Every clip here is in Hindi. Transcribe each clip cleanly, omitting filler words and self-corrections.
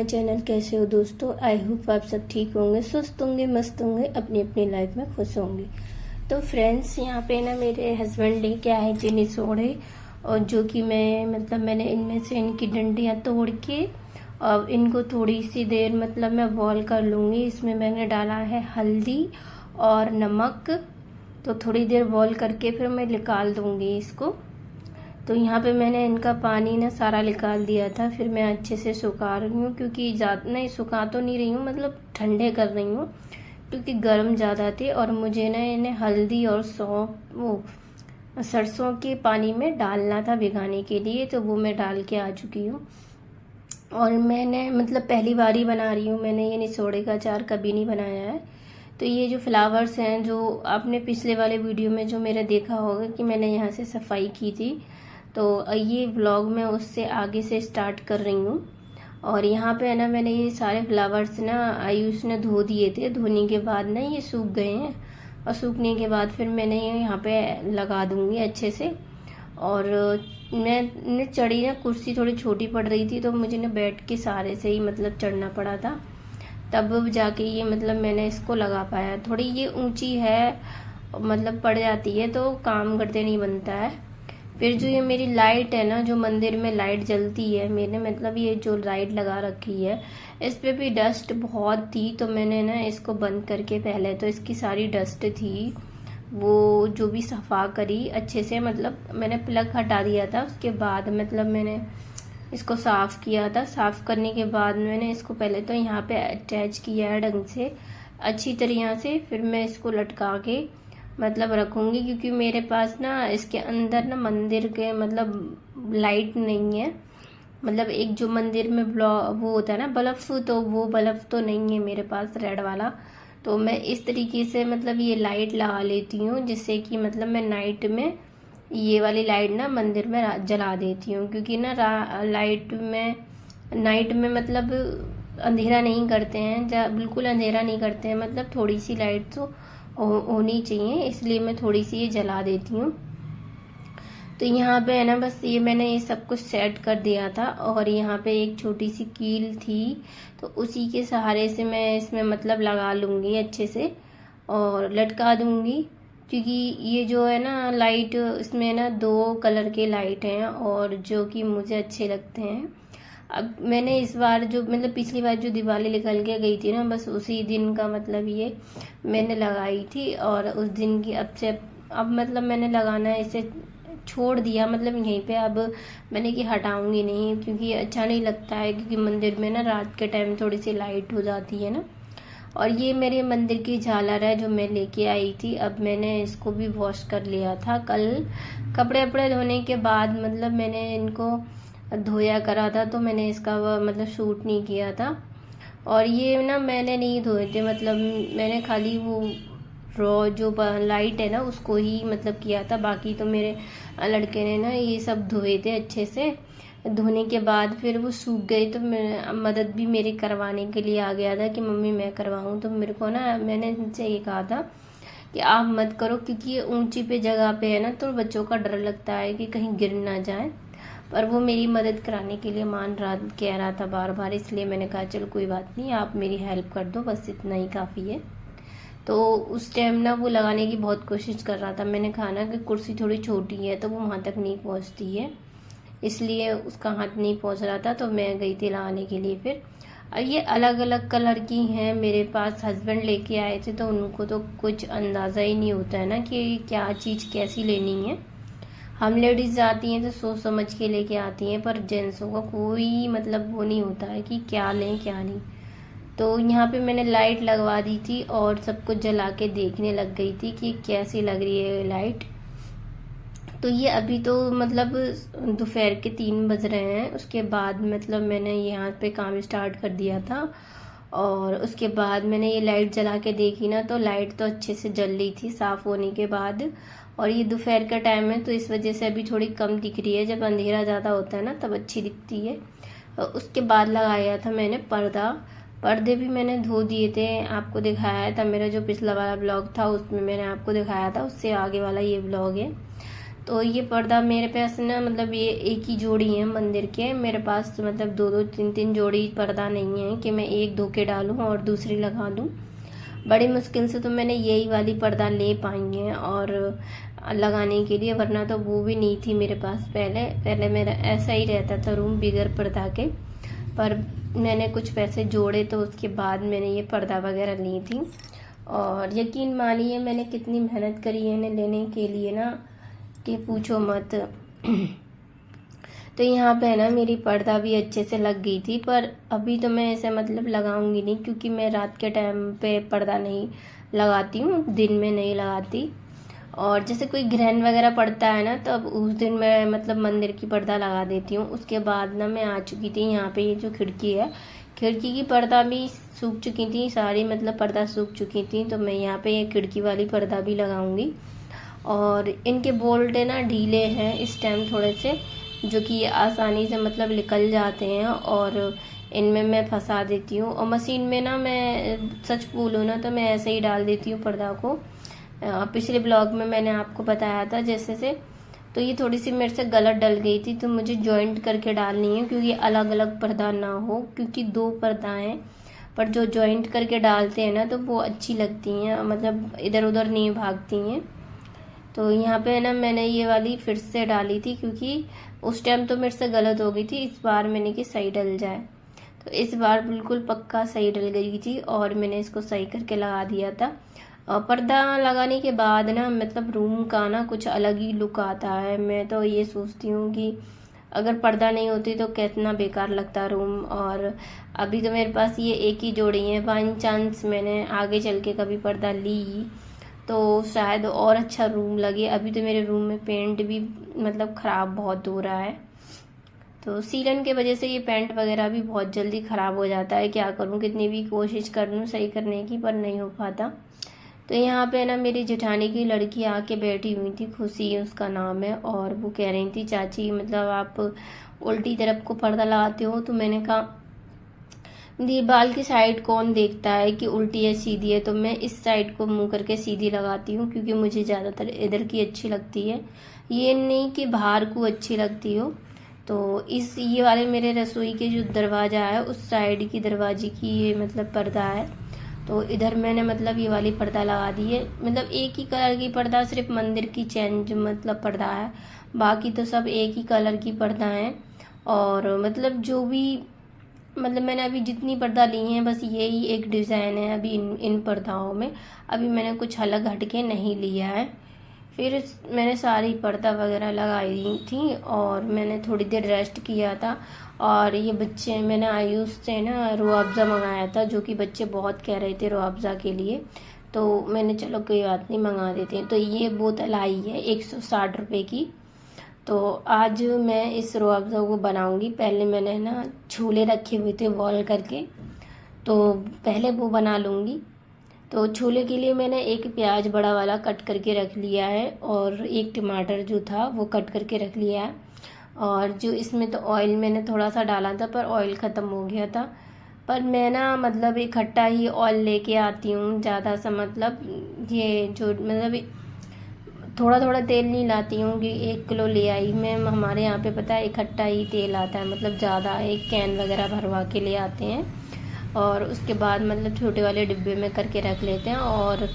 My channel. कैसे हो दोस्तों? आई होप आप सब ठीक होंगे, स्वस्थ होंगे, मस्त होंगे, अपनी अपनी लाइफ में खुश होंगे। तो फ्रेंड्स, यहाँ पे ना मेरे हस्बैंड लेके आए थे निचोड़े, और जो कि मैंने इनमें से इनकी डंडियाँ तोड़ के और इनको थोड़ी सी देर मैं बॉईल कर लूँगी। इसमें मैंने डाला है हल्दी और नमक, तो थोड़ी देर बॉईल करके फिर मैं निकाल दूँगी इसको। तो यहाँ पे मैंने इनका पानी ना सारा निकाल दिया था। फिर मैं अच्छे से सुखा रही हूँ, क्योंकि ज़्यादा नहीं सुखा तो नहीं रही हूँ, ठंडे कर रही हूँ, क्योंकि गर्म ज़्यादा थे। और मुझे ना इन्हें हल्दी और सौंफ वो सरसों के पानी में डालना था भिगाने के लिए, तो वो मैं डाल के आ चुकी हूँ। और मैंने पहली बार ही बना रही हूँ, मैंने ये निचोड़े का अचार कभी नहीं बनाया है। तो ये जो फ्लावर्स हैं, जो आपने पिछले वाले वीडियो में जो मेरा देखा होगा कि मैंने यहाँ से सफाई की थी, तो ये व्लॉग मैं उससे आगे से स्टार्ट कर रही हूँ। और यहाँ पे है ना, मैंने ये सारे फ्लावर्स ना आयुष ने धो दिए थे। धोने के बाद ना ये सूख गए हैं, और सूखने के बाद फिर मैंने ये यहाँ पे लगा दूँगी अच्छे से। और मैं चढ़ी ना, कुर्सी थोड़ी छोटी पड़ रही थी, तो मुझे ना बैठ के सहारे से ही चढ़ना पड़ा था, तब जाके ये मैंने इसको लगा पाया। थोड़ी ये ऊंची है, पड़ जाती है तो काम करते नहीं बनता है। फिर जो ये मेरी लाइट है ना, जो मंदिर में लाइट जलती है, मैंने ये जो लाइट लगा रखी है, इस पे भी डस्ट बहुत थी, तो मैंने ना इसको बंद करके, पहले तो इसकी सारी डस्ट थी वो जो भी सफा करी अच्छे से, मैंने प्लग हटा दिया था। उसके बाद मैंने इसको साफ किया था। साफ करने के बाद मैंने इसको पहले तो यहाँ पे अटैच किया है ढंग से अच्छी तरह से। फिर मैं इसको लटका के रखूंगी, क्योंकि मेरे पास ना इसके अंदर ना मंदिर के लाइट नहीं है। एक जो मंदिर में वो होता है ना बल्ब, तो वो बल्ब तो नहीं है मेरे पास रेड वाला। तो मैं इस तरीके से ये लाइट लगा लेती हूँ, जिससे कि मैं नाइट में ये वाली लाइट ना मंदिर में जला देती हूँ। क्योंकि ना लाइट में नाइट में अंधेरा नहीं करते हैं, बिल्कुल अंधेरा नहीं करते हैं, थोड़ी सी लाइट तो होनी चाहिए, इसलिए मैं थोड़ी सी ये जला देती हूँ। तो यहाँ पे है ना, बस ये मैंने ये सब कुछ सेट कर दिया था। और यहाँ पे एक छोटी सी कील थी, तो उसी के सहारे से मैं इसमें लगा लूँगी अच्छे से और लटका दूँगी। क्योंकि ये जो है ना लाइट, इसमें ना 2 कलर के लाइट हैं, और जो कि मुझे अच्छे लगते हैं। अब मैंने इस बार जो पिछली बार जो दिवाली निकल के गई थी ना, बस उसी दिन का ये मैंने लगाई थी। और उस दिन की अब मैंने लगाना इसे छोड़ दिया, यहीं पे। अब मैंने कि हटाऊंगी नहीं, क्योंकि अच्छा नहीं लगता है, क्योंकि मंदिर में ना रात के टाइम थोड़ी सी लाइट हो जाती है ना। और ये मेरे मंदिर की झालर है जो मैं लेके आई थी। अब मैंने इसको भी वॉश कर लिया था कल, कपड़े वपड़े धोने के बाद। मैंने इनको धोया करा था, तो मैंने इसका शूट नहीं किया था। और ये ना मैंने नहीं धोए थे, मैंने खाली वो रॉ जो लाइट है ना उसको ही किया था। बाकी तो मेरे लड़के ने ना ये सब धोए थे अच्छे से। धोने के बाद फिर वो सूख गए, तो मदद भी मेरे करवाने के लिए आ गया था कि मम्मी मैं करवाऊँ। तो मेरे को ना, मैंने इनसे ये कहा था कि आप मत करो, क्योंकि ये ऊंची पे जगह पे है ना, तो बच्चों का डर लगता है कि कहीं गिर ना जाए। पर वो मेरी मदद कराने के लिए कह रहा था बार बार, इसलिए मैंने कहा चलो कोई बात नहीं, आप मेरी हेल्प कर दो, बस इतना ही काफ़ी है। तो उस टाइम ना वो लगाने की बहुत कोशिश कर रहा था। मैंने कहा ना कि कुर्सी थोड़ी छोटी है, तो वो वहाँ तक नहीं पहुँचती है, इसलिए उसका हाथ नहीं पहुँच रहा था, तो मैं गई थी लगाने के लिए। फिर अब ये अलग अलग कलर की हैं मेरे पास, हस्बैंड लेके आए थे, तो उनको तो कुछ अंदाज़ा ही नहीं होता है ना कि क्या चीज़ कैसी लेनी है। हम लेडीज़ जाती हैं तो सोच समझ के लेके आती हैं, पर जेंट्सों का कोई वो नहीं होता है कि क्या लें क्या नहीं। तो यहाँ पे मैंने लाइट लगवा दी थी, और सब कुछ जला के देखने लग गई थी कि कैसी लग रही है लाइट। तो ये अभी तो दोपहर के 3 बज रहे हैं। उसके बाद मैंने यहाँ पे काम स्टार्ट कर दिया था। और उसके बाद मैंने ये लाइट जला के देखी ना, तो लाइट तो अच्छे से जल रही थी साफ़ होने के बाद। और ये दोपहर का टाइम है, तो इस वजह से अभी थोड़ी कम दिख रही है। जब अंधेरा ज़्यादा होता है ना, तब अच्छी दिखती है। उसके बाद लगाया था मैंने पर्दे भी मैंने धो दिए थे, आपको दिखाया था। मेरा जो पिछला वाला ब्लॉग था उसमें मैंने आपको दिखाया था, उससे आगे वाला ये ब्लॉग है। तो ये पर्दा मेरे पास ना मतलब ये एक ही जोड़ी है मंदिर के, मेरे पास मतलब 2-2 3-3 जोड़ी पर्दा नहीं है कि मैं एक धो के डालूँ और दूसरी लगा दूँ। बड़ी मुश्किल से तो मैंने यही वाली पर्दा ले पाई है और लगाने के लिए, वरना तो वो भी नहीं थी मेरे पास। पहले मेरा ऐसा ही रहता था रूम बिगर पर्दा के, पर मैंने कुछ पैसे जोड़े तो उसके बाद मैंने ये पर्दा वगैरह ली थी। और यकीन मानिए मैंने कितनी मेहनत करी है इन्हें लेने के लिए ना कि पूछो मत। तो यहाँ पे है ना मेरी पर्दा भी अच्छे से लग गई थी, पर अभी तो मैं ऐसे मतलब लगाऊंगी नहीं, क्योंकि मैं रात के टाइम पे पर्दा नहीं लगाती हूँ, दिन में नहीं लगाती। और जैसे कोई ग्रहण वगैरह पड़ता है ना, तब उस दिन मैं मतलब मंदिर की पर्दा लगा देती हूँ। उसके बाद ना मैं आ चुकी थी यहाँ पे, ये जो खिड़की है, खिड़की की पर्दा भी सूख चुकी थी सारी, मतलब पर्दा सूख चुकी थी। तो मैं यहाँ पे ये खिड़की वाली पर्दा भी लगाऊंगी। और इनके बोल्ट है ना ढीले हैं इस टाइम थोड़े से, जो कि आसानी से मतलब निकल जाते हैं और इनमें मैं फंसा देती हूँ। और मशीन में ना मैं सच बोलूँ ना तो मैं ऐसे ही डाल देती हूँ पर्दा को। पिछले ब्लॉग में मैंने आपको बताया था जैसे से, तो ये थोड़ी सी मेरे से गलत डल गई थी, तो मुझे जॉइंट करके डालनी है, क्योंकि अलग अलग पर्दा ना हो, क्योंकि 2 पर्दा हैं। पर जो जॉइंट करके डालते हैं ना तो वो अच्छी लगती हैं, मतलब इधर उधर नहीं भागती हैं। तो यहाँ पे ना मैंने ये वाली फिर से डाली थी, क्योंकि उस टाइम तो मेरे से गलत हो गई थी, इस बार मैंने कि सही डल जाए। तो इस बार बिल्कुल पक्का सही डल गई थी और मैंने इसको सही करके लगा दिया था। और पर्दा लगाने के बाद ना मतलब रूम का ना कुछ अलग ही लुक आता है। मैं तो ये सोचती हूँ कि अगर पर्दा नहीं होती तो कितना बेकार लगता रूम। और अभी तो मेरे पास ये एक ही जोड़ी है, बाई चांस मैंने आगे चल के कभी पर्दा ली तो शायद और अच्छा रूम लगे। अभी तो मेरे रूम में पेंट भी मतलब ख़राब बहुत हो रहा है, तो सीलन के वजह से ये पेंट वगैरह भी बहुत जल्दी ख़राब हो जाता है। क्या करूँ, कितनी भी कोशिश कर लूँ सही करने की, पर नहीं हो पाता। तो यहाँ पे ना मेरी जेठानी की लड़की आके बैठी हुई थी, खुशी उसका नाम है, और वो कह रही थी चाची मतलब आप उल्टी तरफ को पर्दा लगाते हो। तो मैंने कहा दीवार की साइड कौन देखता है कि उल्टी है सीधी है, तो मैं इस साइड को मुंह करके सीधी लगाती हूँ, क्योंकि मुझे ज़्यादातर इधर की अच्छी लगती है, ये नहीं कि बाहर को अच्छी लगती हो। तो इस ये वाले मेरे रसोई के जो दरवाज़ा है उस साइड की दरवाजे की ये मतलब पर्दा है, तो इधर मैंने मतलब ये वाली पर्दा लगा दी है। मतलब एक ही कलर की पर्दा, सिर्फ मंदिर की चेंज मतलब पर्दा है, बाकी तो सब एक ही कलर की पर्दा है। और मतलब जो भी मतलब मैंने अभी जितनी पर्दा ली हैं बस यही एक डिज़ाइन है अभी इन पर्दाओं में, अभी मैंने कुछ अलग हटके नहीं लिया है। फिर मैंने सारी पर्दा वगैरह लगाई थी और मैंने थोड़ी देर रेस्ट किया था। और ये बच्चे, मैंने आयुष से ना रूह-अफ़ज़ा मंगाया था, जो कि बच्चे बहुत कह रहे थे रूह-अफ़ज़ा के लिए, तो मैंने चलो कोई बात नहीं मंगा देते हैं। तो ये बोतल आई है 160 रुपये की। तो आज मैं इस रूह-अफ़ज़ा को बनाऊंगी। पहले मैंने ना छोले रखे हुए थे बॉयल करके, तो पहले वो बना लूँगी। तो छोले के लिए मैंने एक प्याज बड़ा वाला कट करके रख लिया है और एक टमाटर जो था वो कट करके रख लिया है। और जो इसमें तो ऑयल मैंने थोड़ा सा डाला था, पर ऑयल ख़त्म हो गया था। पर मैं ना मतलब इकट्ठा ही ऑयल लेके आती हूँ, ज़्यादा सा मतलब ये जो मतलब थोड़ा थोड़ा तेल नहीं लाती हूँ कि 1 किलो ले आई मैं। हमारे यहाँ पे पता है इकट्ठा ही तेल आता है, मतलब ज़्यादा एक कैन वगैरह भरवा के ले आते हैं और उसके बाद मतलब छोटे वाले डिब्बे में करके रख लेते हैं और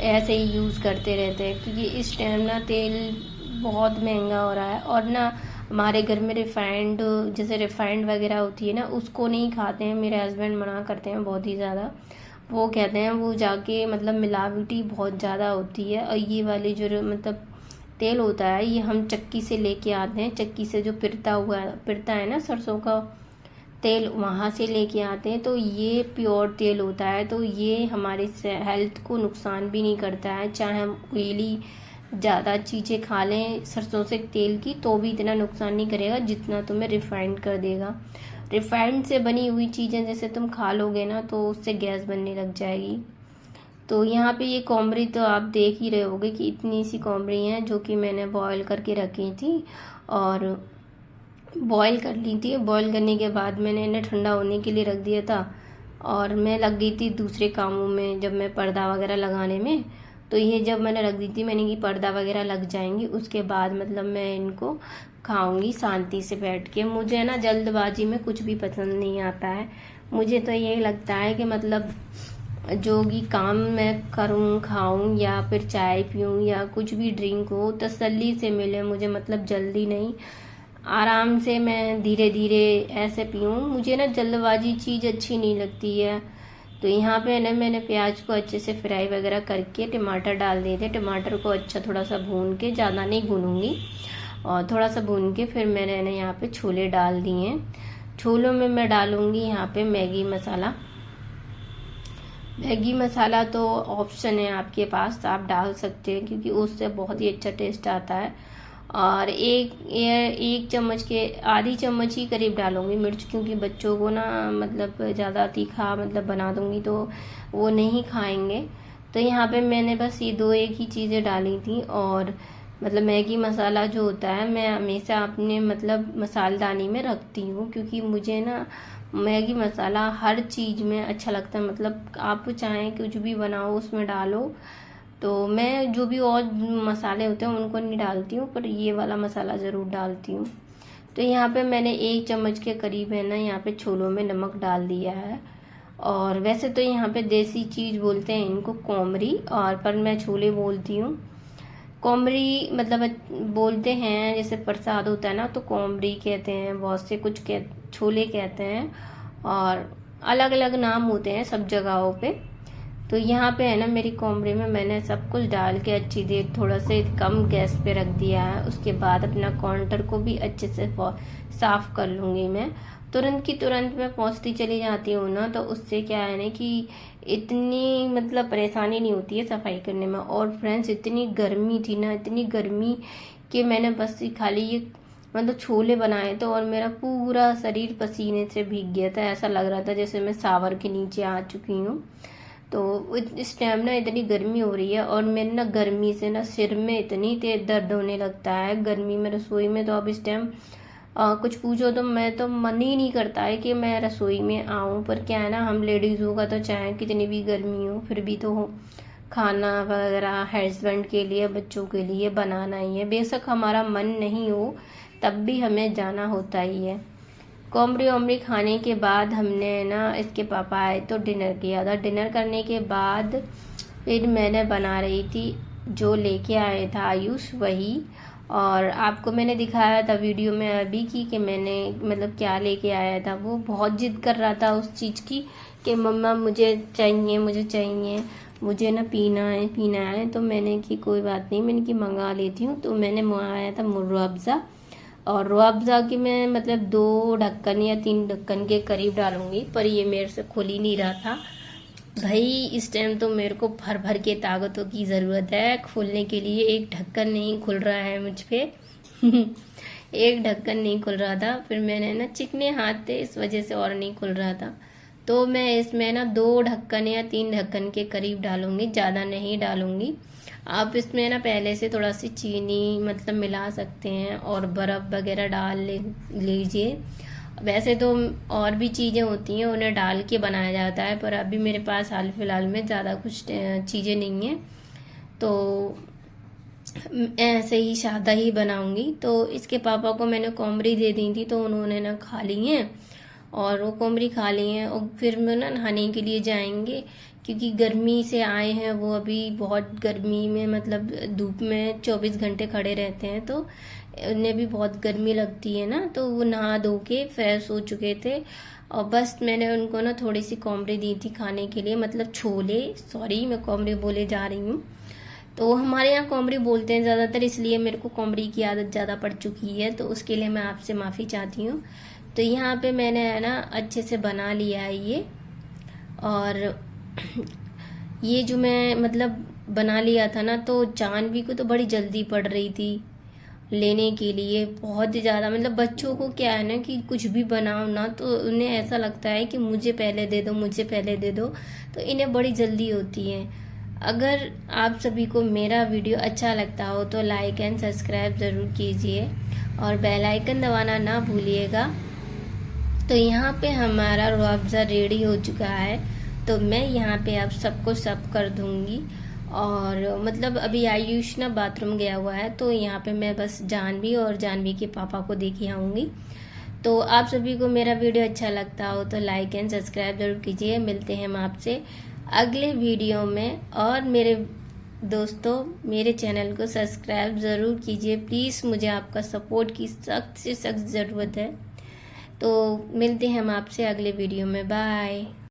ऐसे ही यूज़ करते रहते हैं। क्योंकि इस टाइम ना तेल बहुत महंगा हो रहा है और ना हमारे घर में रिफाइंड, जैसे रिफाइंड वगैरह होती है ना, उसको नहीं खाते हैं। मेरे हस्बैंड मना करते हैं बहुत ही ज़्यादा, वो कहते हैं वो जाके मतलब मिलावटी बहुत ज़्यादा होती है। और ये वाली जो मतलब तेल होता है ये हम चक्की से लेके आते हैं, चक्की से जो पिरता है ना सरसों का तेल, वहाँ से लेके आते हैं। तो ये प्योर तेल होता है, तो ये हमारे हेल्थ को नुकसान भी नहीं करता है। चाहे हम ऑयली ज़्यादा चीज़ें खा लें सरसों से तेल की, तो भी इतना नुकसान नहीं करेगा जितना तुम्हें रिफाइंड कर देगा। रिफाइंड से बनी हुई चीज़ें जैसे तुम खा लोगे ना तो उससे गैस बनने लग जाएगी। तो यहाँ पे ये कोमरी तो आप देख ही रहे होगे कि इतनी सी कोमरी हैं, जो कि मैंने बॉयल करके रखी थी और बॉयल कर ली थी। बॉयल करने के बाद मैंने इन्हें ठंडा होने के लिए रख दिया था और मैं लग गई थी दूसरे कामों में, जब मैं पर्दा वगैरह लगाने में। तो ये जब मैंने रख दी थी मैंने कि पर्दा वगैरह लग जाएंगी, उसके बाद मतलब मैं इनको खाऊंगी शांति से बैठ के। मुझे ना जल्दबाजी में कुछ भी पसंद नहीं आता है। मुझे तो यही लगता है कि मतलब जो भी काम मैं करूं, खाऊं या फिर चाय पीऊं या कुछ भी ड्रिंक हो, तसल्ली से मिले मुझे, मतलब जल्दी नहीं, आराम से मैं धीरे धीरे ऐसे पीऊं। मुझे ना जल्दबाजी चीज़ अच्छी नहीं लगती है। तो यहाँ पे ना मैंने प्याज को अच्छे से फ्राई वगैरह करके टमाटर डाल दिए थे। टमाटर को अच्छा थोड़ा सा भून के, ज़्यादा नहीं भूनूंगी, और थोड़ा सा भून के फिर मैंने ना यहाँ पे छोले डाल दिए हैं। छोलों में मैं डालूंगी यहाँ पे मैगी मसाला। मैगी मसाला तो ऑप्शन है आपके पास, आप डाल सकते हैं क्योंकि उससे बहुत ही अच्छा टेस्ट आता है। और एक चम्मच के आधी चम्मच ही करीब डालूंगी मिर्च, क्योंकि बच्चों को ना मतलब ज़्यादा तीखा मतलब बना दूंगी तो वो नहीं खाएंगे। तो यहाँ पे मैंने बस ये दो एक ही चीज़ें डाली थी। और मतलब मैगी मसाला जो होता है मैं हमेशा अपने मतलब मसालदानी में रखती हूँ, क्योंकि मुझे ना मैगी मसाला हर चीज़ में अच्छा लगता है। मतलब आप चाहें कुछ भी बनाओ उसमें डालो, तो मैं जो भी और मसाले होते हैं उनको नहीं डालती हूँ, पर ये वाला मसाला ज़रूर डालती हूँ। तो यहाँ पे मैंने एक चम्मच के करीब है ना यहाँ पे छोलों में नमक डाल दिया है। और वैसे तो यहाँ पे देसी चीज़ बोलते हैं इनको कोमरी, और पर मैं छोले बोलती हूँ। कोमरी मतलब बोलते हैं, जैसे प्रसाद होता है ना तो कोमरी कहते हैं, बहुत से कुछ छोले कहते हैं, और अलग अलग नाम होते हैं सब जगहों पे। तो यहाँ पे है ना मेरी कोमरे में मैंने सब कुछ डाल के अच्छी देर थोड़ा से कम गैस पे रख दिया है। उसके बाद अपना काउंटर को भी अच्छे से साफ कर लूँगी मैं। तुरंत की तुरंत मैं पहुँचती चली जाती हूँ ना, तो उससे क्या है ना कि इतनी मतलब परेशानी नहीं होती है सफाई करने में। और फ्रेंड्स इतनी गर्मी थी ना, इतनी गर्मी कि मैंने बस खाली ये मतलब छोले बनाए तो और मेरा पूरा शरीर पसीने से भीग गया था। ऐसा लग रहा था जैसे मैं शावर के नीचे आ चुकी हूँ। तो इस टाइम ना इतनी गर्मी हो रही है, और मेरे ना गर्मी से ना सिर में इतनी तेज दर्द होने लगता है गर्मी में। रसोई में तो अब इस टाइम कुछ पूछो तो मैं तो मन ही नहीं करता है कि मैं रसोई में आऊं। पर क्या है ना, हम लेडीज़ों का तो चाहे कितनी भी गर्मी हो फिर भी तो खाना वगैरह हस्बैंड के लिए बच्चों के लिए बनाना ही है। बेशक हमारा मन नहीं हो तब भी हमें जाना होता ही है। कोमरी ओमरी खाने के बाद हमने ना इसके पापा आए तो डिनर किया था। डिनर करने के बाद फिर मैंने बना रही थी जो लेके आया था आयुष वही। और आपको मैंने दिखाया था वीडियो में अभी कि मैंने मतलब क्या लेके आया था। वो बहुत जिद कर रहा था उस चीज़ की कि मम्मा मुझे चाहिए, मुझे चाहिए, मुझे ना पीना है, पीना है। तो मैंने कि कोई बात नहीं, मैंने कि मंगा लेती हूँ। तो मैंने मंगाया था रूह अफ़ज़ा। और रूह अफ़ज़ा की मैं मतलब 2 ढक्कन या 3 ढक्कन के करीब डालूंगी, पर ये मेरे से खुल ही नहीं रहा था। भाई इस टाइम तो मेरे को भर भर के ताकतों की ज़रूरत है खोलने के लिए। एक ढक्कन नहीं खुल रहा है मुझ पे एक ढक्कन नहीं खुल रहा था। फिर मैंने ना चिकने हाथ थे इस वजह से और नहीं खुल रहा था। तो मैं इसमें ना 2 ढक्कन या 3 ढक्कन के करीब डालूंगी, ज़्यादा नहीं डालूंगी। आप इसमें ना पहले से थोड़ा सी चीनी मतलब मिला सकते हैं और बर्फ़ वगैरह डाल लीजिए। वैसे तो और भी चीज़ें होती हैं उन्हें डाल के बनाया जाता है, पर अभी मेरे पास हाल फिलहाल में ज़्यादा कुछ चीज़ें नहीं हैं, तो ऐसे ही सादा ही बनाऊंगी। तो इसके पापा को मैंने कोमरी दे दी थी तो उन्होंने ना खा ली हैं, और वो कोमरी खा ली हैं। और फिर मैं ना नहाने के लिए जाएंगे क्योंकि गर्मी से आए हैं वो, अभी बहुत गर्मी में मतलब धूप में 24 घंटे खड़े रहते हैं तो उन्हें भी बहुत गर्मी लगती है ना। तो वो नहा धो के फ्रेश हो चुके थे, और बस मैंने उनको ना थोड़ी सी कोमरी दी थी खाने के लिए, मतलब छोले, सॉरी मैं कोमरी बोले जा रही हूँ। तो हमारे यहाँ कोमरी बोलते हैं ज़्यादातर, इसलिए मेरे को कोमरी की आदत ज़्यादा पड़ चुकी है, तो उसके लिए मैं आपसे माफ़ी चाहती हूँ। तो यहाँ पे मैंने है ना अच्छे से बना लिया है ये। और ये जो मैं मतलब बना लिया था ना, तो जानवी को तो बड़ी जल्दी पड़ रही थी लेने के लिए, बहुत ही ज़्यादा। मतलब बच्चों को क्या है ना कि कुछ भी बनाओ ना तो उन्हें ऐसा लगता है कि मुझे पहले दे दो, मुझे पहले दे दो, तो इन्हें बड़ी जल्दी होती है। अगर आप सभी को मेरा वीडियो अच्छा लगता हो तो लाइक एंड सब्सक्राइब ज़रूर कीजिए और बेल आइकन दबाना ना भूलिएगा। तो यहाँ पे हमारा रूह अफ़ज़ा रेडी हो चुका है, तो मैं यहाँ पे आप सबको सर्व कर दूँगी। और मतलब अभी आयुष ना बाथरूम गया हुआ है, तो यहाँ पे मैं बस जानवी और जानवी के पापा को देखे आऊँगी। तो आप सभी को मेरा वीडियो अच्छा लगता हो तो लाइक एंड सब्सक्राइब जरूर कीजिए। मिलते हैं हम आपसे अगले वीडियो में। और मेरे दोस्तों, मेरे चैनल को सब्सक्राइब ज़रूर कीजिए प्लीज़, मुझे आपका सपोर्ट की सख्त से सख्त ज़रूरत है। तो मिलते हैं हम आपसे अगले वीडियो में। बाय।